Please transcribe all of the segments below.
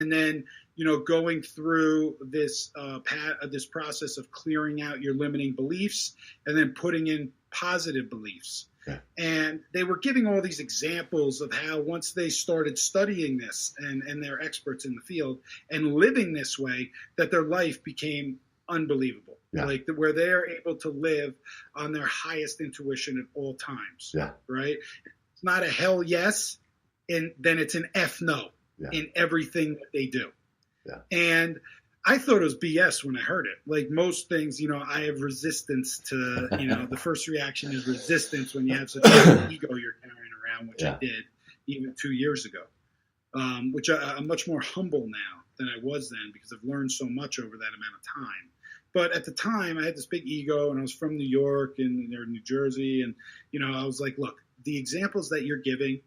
and then going through this process of clearing out your limiting beliefs and then putting in positive beliefs. Yeah. And they were giving all these examples of how once they started studying this and they're experts in the field and living this way, that their life became unbelievable. Yeah. Like where they're able to live on their highest intuition at all times. Yeah. Right? It's not a hell yes, and then it's an F no in everything that they do. Yeah. And I thought it was BS when I heard it. Like most things, I have resistance to, the first reaction is resistance when you have such an ego you're carrying around, which I did even 2 years ago, which I'm much more humble now than I was then because I've learned so much over that amount of time. But at the time, I had this big ego, and I was from New York and New Jersey, and, I was like, look, the examples that you're giving,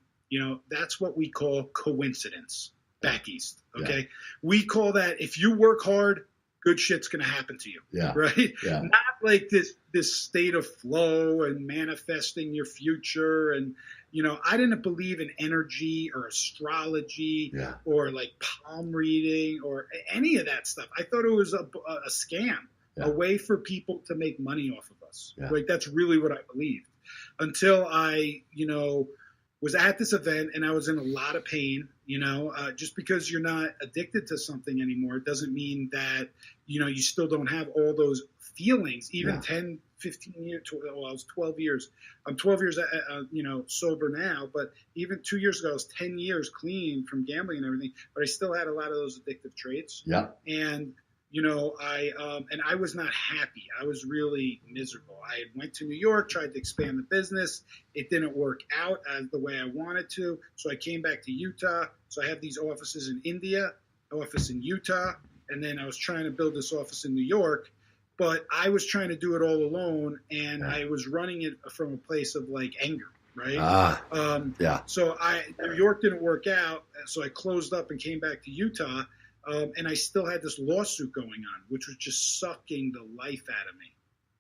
that's what we call coincidence. Back east, okay? Yeah. We call that, if you work hard, good shit's going to happen to you, right? Yeah. Not like this state of flow and manifesting your future. And, I didn't believe in energy or astrology or like palm reading or any of that stuff. I thought it was a scam, a way for people to make money off of us. Yeah. Like that's really what I believed until I, was at this event and I was in a lot of pain, just because you're not addicted to something anymore doesn't mean that, you still don't have all those feelings, even 10, 15 years, well, I was 12 years. I'm 12 years, sober now, but even 2 years ago, I was 10 years clean from gambling and everything, but I still had a lot of those addictive traits. Yeah. And, I was not happy. I was really miserable. I went to New York, tried to expand the business. It didn't work out as the way I wanted to. So I came back to Utah. So I have these offices in India, office in Utah, and then I was trying to build this office in New York. But I was trying to do it all alone, and I was running it from a place of like anger. Right. So New York didn't work out. So I closed up and came back to Utah. And I still had this lawsuit going on, which was just sucking the life out of me.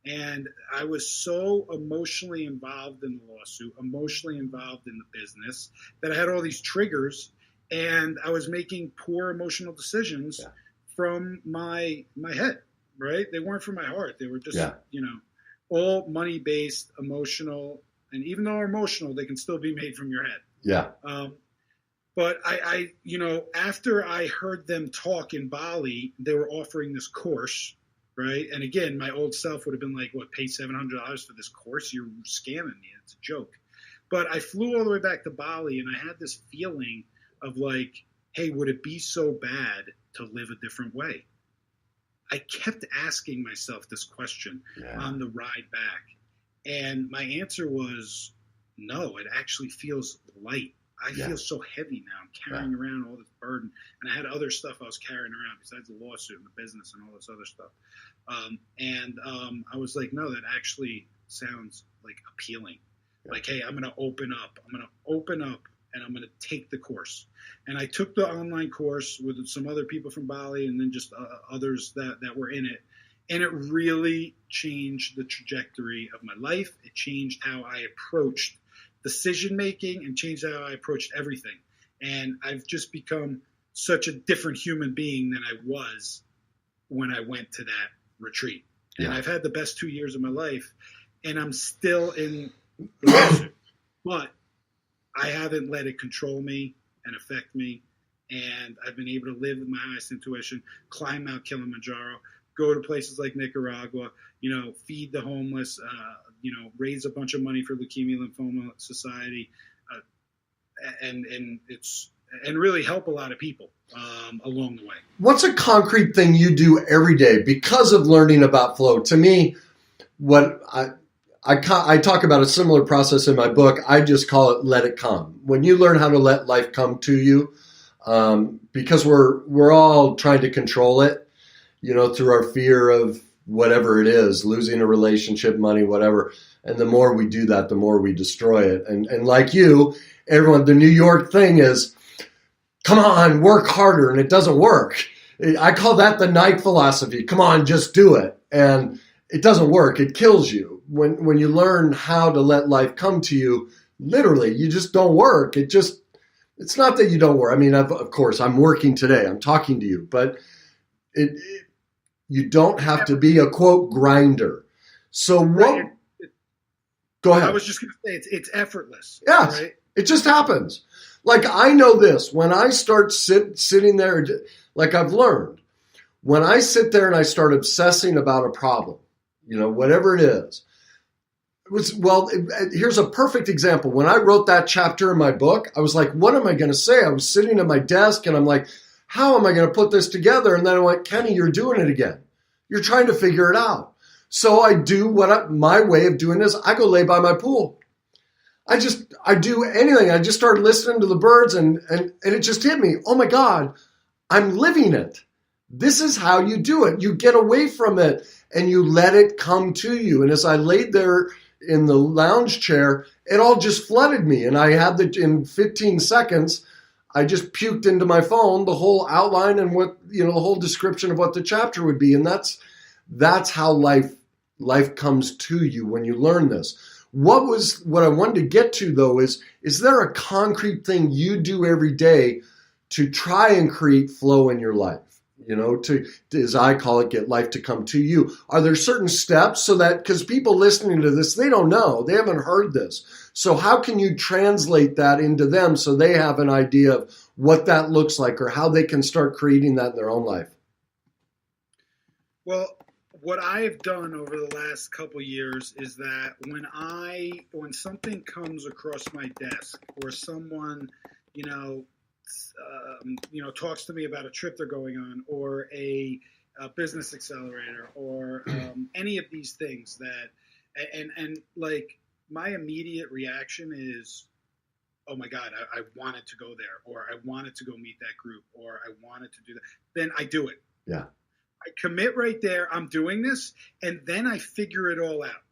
And I was so emotionally involved in the lawsuit, emotionally involved in the business, that I had all these triggers, and I was making poor emotional decisions from my head, right? They weren't from my heart. They were just, all money-based, emotional. And even though they're emotional, they can still be made from your head. Yeah. But I after I heard them talk in Bali, they were offering this course, right? And again, my old self would have been like, what, pay $700 for this course? You're scamming me. It's a joke. But I flew all the way back to Bali, and I had this feeling of like, hey, would it be so bad to live a different way? I kept asking myself this question on the ride back. And my answer was, no, it actually feels light. I feel so heavy now. I'm carrying around all this burden. And I had other stuff I was carrying around besides the lawsuit and the business and all this other stuff. I was like, no, that actually sounds like appealing. Yeah. Like, hey, I'm going to open up. I'm going to open up and I'm going to take the course. And I took the online course with some other people from Bali and then just others that were in it. And it really changed the trajectory of my life. It changed how I approached decision-making and changed how I approached everything. And I've just become such a different human being than I was when I went to that retreat. And I've had the best 2 years of my life, and I'm still in the lawsuit. But I haven't let it control me and affect me. And I've been able to live with my highest intuition, climb Mount Kilimanjaro, go to places like Nicaragua, feed the homeless, raise a bunch of money for Leukemia Lymphoma Society, and really help a lot of people along the way. What's a concrete thing you do every day because of learning about flow? To me, what I talk about a similar process in my book. I just call it let it come. When you learn how to let life come to you, because we're all trying to control it, through our fear of whatever it is, losing a relationship, money, whatever. And the more we do that, the more we destroy it. And like you, everyone, the New York thing is, come on, work harder. And it doesn't work. I call that the Nike philosophy. Come on, just do it. And it doesn't work. It kills you. When you learn how to let life come to you, literally, you just don't work. It It's not that you don't work. I mean, of course, I'm working today. I'm talking to you, but you don't have to be a quote grinder. So what? Right. Go ahead. I was just going to say it's effortless. Yes, right? it just happens. Like I know this when I start sitting there, like I've learned, when I sit there and I start obsessing about a problem, whatever it is. Here's a perfect example. When I wrote that chapter in my book, I was like, what am I going to say? I was sitting at my desk and I'm like, how am I going to put this together? And then I'm like, Kenny, you're doing it again. You're trying to figure it out. So I do my way of doing this. I go lay by my pool. I do anything. I just started listening to the birds and it just hit me. Oh my God, I'm living it. This is how you do it. You get away from it and you let it come to you. And as I laid there in the lounge chair, it all just flooded me. And I had in 15 seconds, I just puked into my phone the whole outline and the whole description of what the chapter would be. And that's how life comes to you when you learn this. What I wanted to get to though is there a concrete thing you do every day to try and create flow in your life? To, as I call it, get life to come to you. Are there certain steps so that, because people listening to this, they don't know, they haven't heard this. So how can you translate that into them so they have an idea of what that looks like or how they can start creating that in their own life? Well, what I've done over the last couple years is that when something comes across my desk or someone, talks to me about a trip they're going on or a business accelerator or any of these things and like my immediate reaction is, oh my God, I wanted to go there, or I wanted to go meet that group, or I wanted to do that. Then I do it. Yeah. I commit right there. I'm doing this. And then I figure it all out.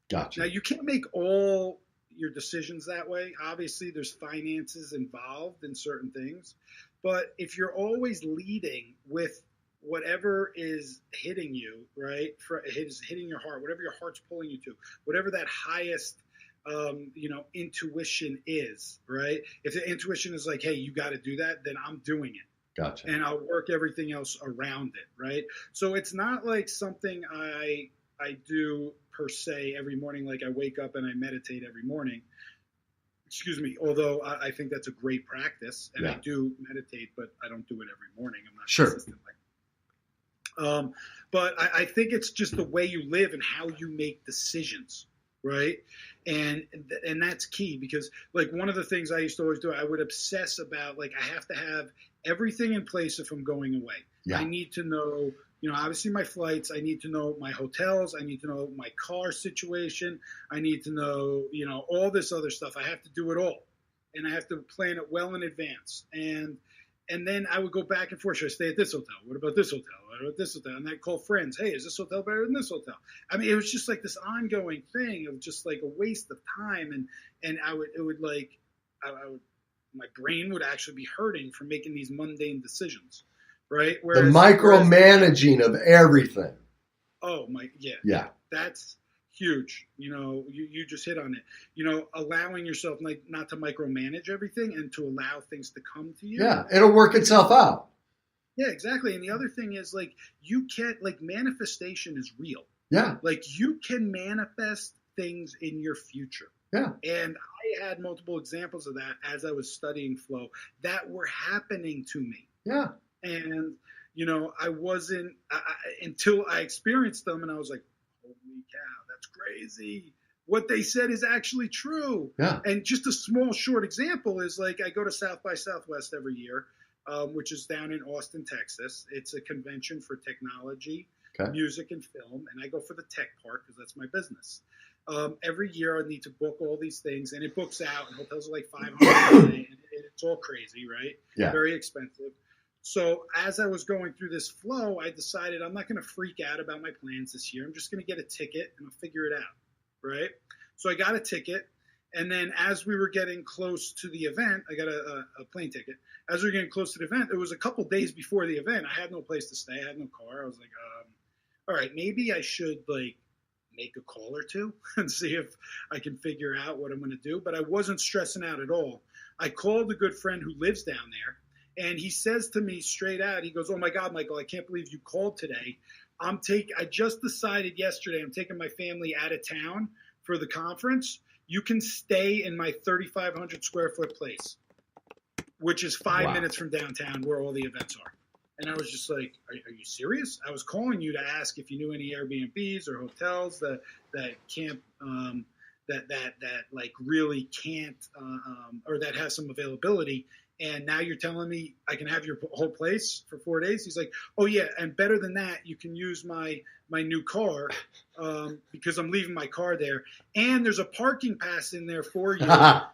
Gotcha. Now you can't make all your decisions that way. Obviously there's finances involved in certain things, but if you're always leading with whatever is hitting you, right, is hitting your heart, whatever your heart's pulling you to, whatever that highest intuition is, right? If the intuition is like, hey, you got to do that, then I'm doing it. Gotcha. And I'll work everything else around it, right? So it's not like something I do per se every morning, like I wake up and I meditate every morning. Excuse me. Although I think that's a great practice, and I do meditate, but I don't do it every morning. I'm not consistent like. But I think it's just the way you live and how you make decisions, right? And that's key, because like one of the things I used to always do, I would obsess about like I have to have everything in place if I'm going away. Yeah. I need to know, obviously my flights. I need to know my hotels. I need to know my car situation. I need to know, all this other stuff. I have to do it all, and I have to plan it well in advance. And then I would go back and forth. Should I stay at this hotel? What about this hotel? What about this hotel? And I'd call friends. Hey, is this hotel better than this hotel? I mean, it was just like this ongoing thing of just like a waste of time. And my brain would actually be hurting from making these mundane decisions, right? The micromanaging of everything. Oh my, yeah. Yeah. That's huge. You just hit on it. Allowing yourself not to micromanage everything and to allow things to come to you. Yeah, it'll work itself out. Yeah, exactly. And the other thing is like you can't, like, manifestation is real. Yeah. Like you can manifest things in your future. Yeah. And I had multiple examples of that as I was studying flow that were happening to me. Yeah. And I wasn't until I experienced them, and I was like, holy cow, that's crazy. What they said is actually true. Yeah. And just a small, short example is like I go to South by Southwest every year, which is down in Austin, Texas. It's a convention for technology, music, and film. And I go for the tech part because that's my business. Every year I need to book all these things, and it books out, and hotels are like $500 and it's all crazy, right? Yeah. Very expensive. So as I was going through this flow, I decided I'm not going to freak out about my plans this year. I'm just going to get a ticket and I'll figure it out, right? So I got a ticket, and then as we were getting close to the event, I got a plane ticket. As we were getting close to the event, it was a couple days before the event. I had no place to stay. I had no car. I was like, all right, maybe I should like make a call or two and see if I can figure out what I'm going to do. But I wasn't stressing out at all. I called a good friend who lives down there, and he says to me straight out, he goes, "Oh my God, Michael, I can't believe you called today. I just decided yesterday I'm taking my family out of town for the conference. You can stay in my 3,500 square foot place, which is 5 minutes from downtown where all the events are." And I was just like, are you serious? I was calling you to ask if you knew any Airbnbs or hotels that can't, that like really can't, or that has some availability. And now you're telling me I can have your whole place for 4 days? He's like, "Oh yeah, and better than that, you can use my new car because I'm leaving my car there. And there's a parking pass in there for you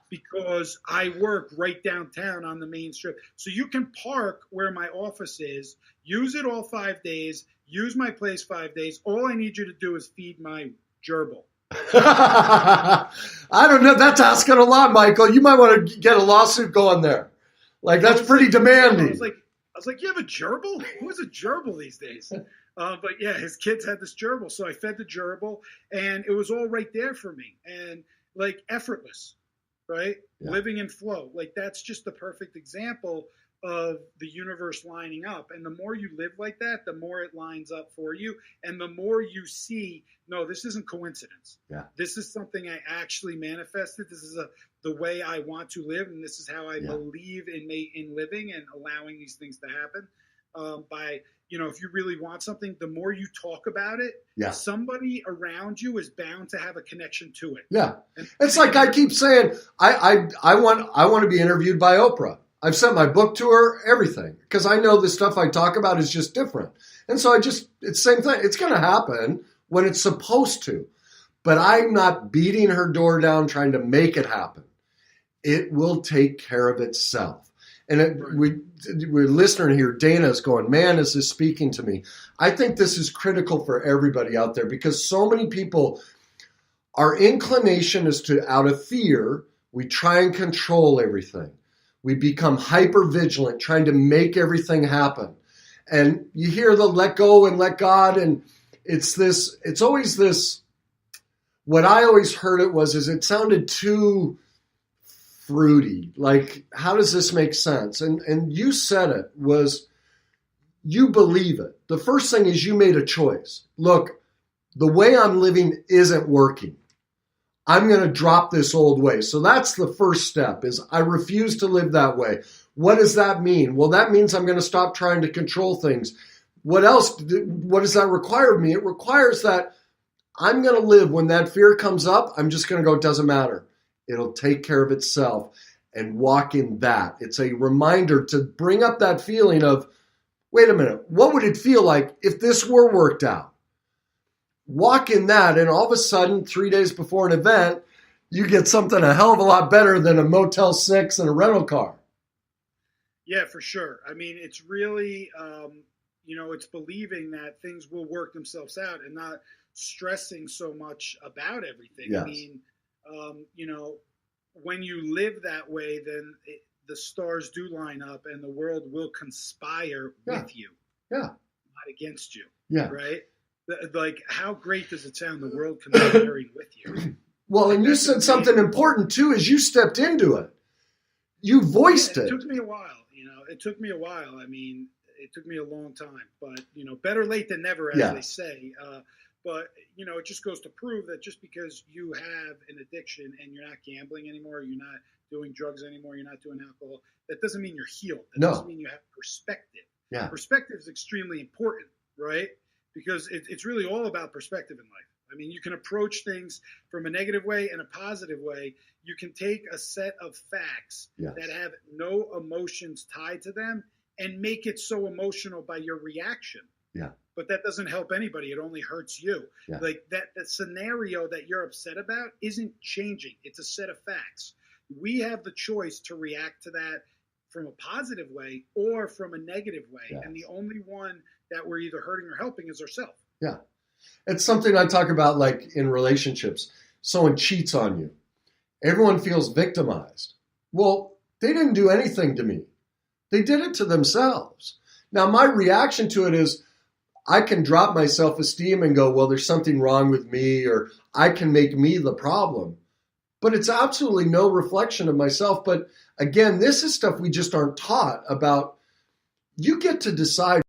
because I work right downtown on the main strip. So you can park where my office is, use it all 5 days, use my place 5 days. All I need you to do is feed my gerbil." I don't know. That's asking a lot, Michael. You might want to get a lawsuit going there. Like, that's pretty demanding. I was like, "You have a gerbil? Who has a gerbil these days?" But yeah, his kids had this gerbil. So I fed the gerbil, and it was all right there for me. And like effortless, right? Yeah. Living in flow. Like, that's just the perfect example of the universe lining up. And the more you live like that, the more it lines up for you. And the more you see, no, this isn't coincidence. Yeah. This is something I actually manifested. This is the way I want to live. And this is how I believe in living and allowing these things to happen. If you really want something, the more you talk about it, somebody around you is bound to have a connection to it. Yeah. It's like I keep saying, I want to be interviewed by Oprah. I've sent my book to her, everything, because I know the stuff I talk about is just different. And so it's the same thing. It's going to happen when it's supposed to. But I'm not beating her door down trying to make it happen. It will take care of itself. And we're listening here. Dana is going, "Man, is this speaking to me?" I think this is critical for everybody out there because so many people, our inclination is to, out of fear, we try and control everything. We become hyper vigilant, trying to make everything happen. And you hear the let go and let God. And it's always this, what I always heard it sounded too fruity. Like, how does this make sense? And you said it was, you believe it. The first thing is you made a choice. Look, the way I'm living isn't working. I'm going to drop this old way. So that's the first step, is I refuse to live that way. What does that mean? Well, that means I'm going to stop trying to control things. What else? What does that require of me? It requires that I'm going to live when that fear comes up. I'm just going to go, it doesn't matter. It'll take care of itself, and walk in that. It's a reminder to bring up that feeling of, wait a minute, what would it feel like if this were worked out? Walk in that, and all of a sudden, 3 days before an event, you get something a hell of a lot better than a Motel 6 and a rental car. Yeah, for sure. I mean, it's really, it's believing that things will work themselves out and not stressing so much about everything. Yes. I mean, when you live that way, then the stars do line up and the world will conspire with you, not against you. Yeah. Right? Like, how great does it sound, the world conspiring with you? Well, and you said something important, too, as you stepped into it. You voiced it. It took me a while. It took me a while. I mean, it took me a long time. But, better late than never, as they say. But, it just goes to prove that just because you have an addiction and you're not gambling anymore, you're not doing drugs anymore, you're not doing alcohol, that doesn't mean you're healed. That doesn't mean you have perspective. Yeah. Perspective is extremely important, right? Because it's really all about perspective in life. I mean, you can approach things from a negative way and a positive way. You can take a set of facts that have no emotions tied to them and make it so emotional by your reaction. Yeah. But that doesn't help anybody. It only hurts you. Yeah. Like the scenario that you're upset about isn't changing. It's a set of facts. We have the choice to react to that from a positive way or from a negative way. Yes. And the only one that we're either hurting or helping is ourselves. Yeah. It's something I talk about, like in relationships. Someone cheats on you. Everyone feels victimized. Well, they didn't do anything to me. They did it to themselves. Now, my reaction to it is, I can drop my self-esteem and go, well, there's something wrong with me, or I can make me the problem. But it's absolutely no reflection of myself. But again, this is stuff we just aren't taught about. You get to decide